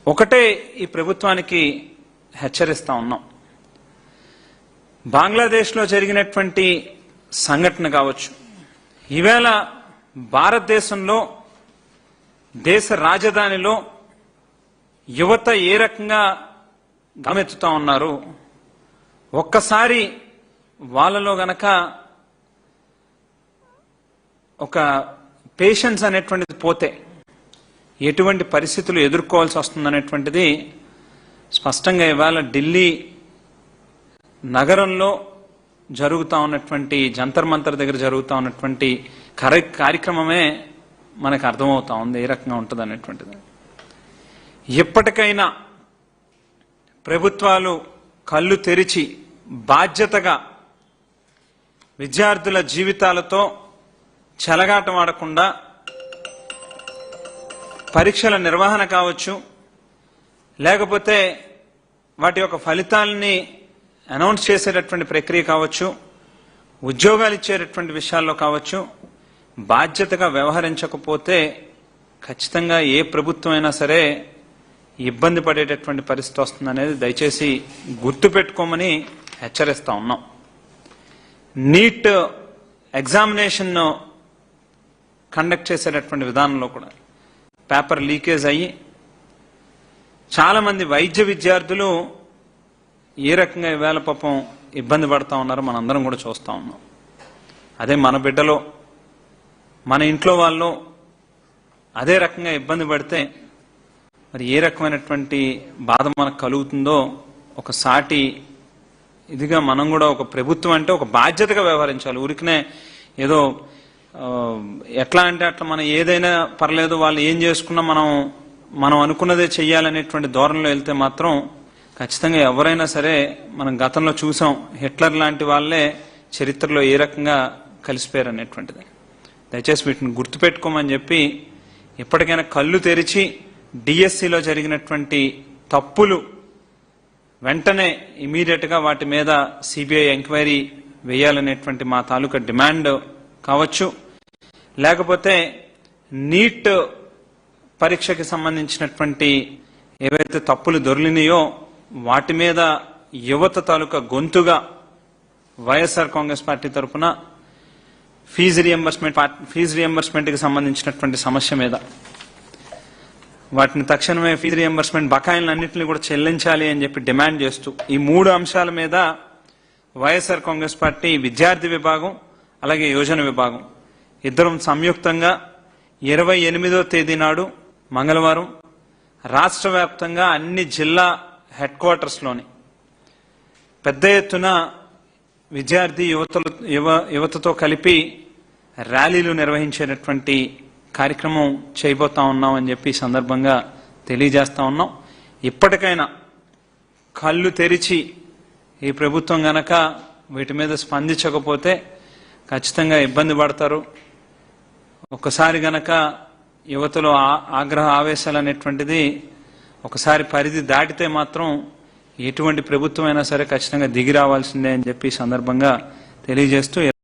ఒకటే ఈ ప్రభుత్వానికి హెచ్చరిస్తా ఉన్నాం. బంగ్లాదేశ్లో జరిగినటువంటి సంఘటన కావచ్చు, ఈవేళ భారతదేశంలో దేశ రాజధానిలో యువత ఏ రకంగా గమెత్తుతా ఉన్నారు, ఒక్కసారి వాళ్ళలో గనక ఒక పేషెన్స్ అనేటువంటిది పోతే ఎటువంటి పరిస్థితులు ఎదుర్కోవాల్సి వస్తుందనేటువంటిది స్పష్టంగా ఇవాళ ఢిల్లీ నగరంలో జరుగుతూ ఉన్నటువంటి జంతర్ మంతర్ దగ్గర జరుగుతూ ఉన్నటువంటి కార్యక్రమమే మనకు అర్థమవుతా ఉంది ఏ రకంగా ఉంటుంది అనేటువంటిది. ఎప్పటికైనా ప్రభుత్వాలు కళ్ళు తెరిచి బాధ్యతగా విద్యార్థుల జీవితాలతో చెలగాటమాడకుండా పరీక్షల నిర్వహణ కావచ్చు, లేకపోతే వాటి యొక్క ఫలితాలని అనౌన్స్ చేసేటటువంటి ప్రక్రియ కావచ్చు, ఉద్యోగాలు ఇచ్చేటటువంటి విషయాల్లో కావచ్చు, బాధ్యతగా వ్యవహరించకపోతే ఖచ్చితంగా ఏ ప్రభుత్వం అయినా సరే ఇబ్బంది పడేటటువంటి పరిస్థితి వస్తుందనేది దయచేసి గుర్తుపెట్టుకోమని హెచ్చరిస్తా ఉన్నాం. నీట్ ఎగ్జామినేషన్ కండక్ట్ చేసేటటువంటి విధానంలో కూడా పేపర్ లీకేజ్ అయ్యి చాలా మంది వైద్య విద్యార్థులు ఏ రకంగా ఈవేళ పాపం ఇబ్బంది పడతా ఉన్నారో మనందరం కూడా చూస్తూ ఉన్నాం. అదే మన బిడ్డలో మన ఇంట్లో వాళ్ళు అదే రకంగా ఇబ్బంది పడితే మరి ఏ రకమైనటువంటి బాధ మనకు కలుగుతుందో ఒక సాటి ఇదిగా మనం కూడా ఒక ప్రభుత్వం అంటే ఒక బాధ్యతగా వ్యవహరించాలి. ఊరికనే ఏదో ఎట్లా అంటే అట్లా మనం ఏదైనా పర్లేదు, వాళ్ళు ఏం చేసుకున్నా మనం అనుకున్నదే చెయ్యాలనేటువంటి ధోరణిలో వెళ్తే మాత్రం ఖచ్చితంగా ఎవరైనా సరే మనం గతంలో చూసాం, హిట్లర్ లాంటి వాళ్ళే చరిత్రలో ఏ రకంగా కలిసిపోయారు అనేటువంటిది. దయచేసి వీటిని గుర్తుపెట్టుకోమని చెప్పి ఎప్పటికైనా కళ్ళు తెరిచి డిఎస్సిలో జరిగినటువంటి తప్పులు వెంటనే ఇమీడియట్ గా వాటి మీద సిబిఐ ఎంక్వైరీ వేయాలనేటువంటి మా తాలూకా డిమాండ్ కావచ్చు, లేకపోతే నీట్ పరీక్షకి సంబంధించినటువంటి ఏవైతే తప్పులు దొర్లినాయో వాటి మీద యువత తాలూకా గొంతుగా వైఎస్ఆర్ కాంగ్రెస్ పార్టీ తరఫున ఫీజు రియంబర్స్మెంట్ కి సంబంధించినటువంటి సమస్య మీద వాటిని తక్షణమే ఫీజు రియంబర్స్మెంట్ బకాయిలన్నింటినీ కూడా చెల్లించాలి అని చెప్పి డిమాండ్ చేస్తూ ఈ 3 అంశాల మీద వైఎస్ఆర్ కాంగ్రెస్ పార్టీ విద్యార్థి విభాగం అలాగే యోజన విభాగం ఇద్దరం సంయుక్తంగా 28వ తేదీ నాడు మంగళవారం రాష్ట్ర వ్యాప్తంగా అన్ని జిల్లా హెడ్ క్వార్టర్స్ లోని పెద్ద ఎత్తున విద్యార్థి యువతతో కలిపి ర్యాలీలు నిర్వహించేటటువంటి కార్యక్రమం చేయబోతా ఉన్నామని చెప్పి ఈ సందర్భంగా తెలియజేస్తా ఉన్నాం. ఇప్పటికైనా కళ్ళు తెరిచి ఈ ప్రభుత్వం గనక వీటి మీద స్పందించకపోతే ఖచ్చితంగా ఇబ్బంది పడతారు. ఒక్కసారి గనక యువతలో ఆగ్రహ ఆవేశాలు అనేటువంటిది ఒకసారి పరిధి దాటితే మాత్రం ఎటువంటి ప్రభుత్వం అయినా సరే ఖచ్చితంగా దిగి రావాల్సిందే అని చెప్పి ఈ సందర్భంగా తెలియజేస్తూ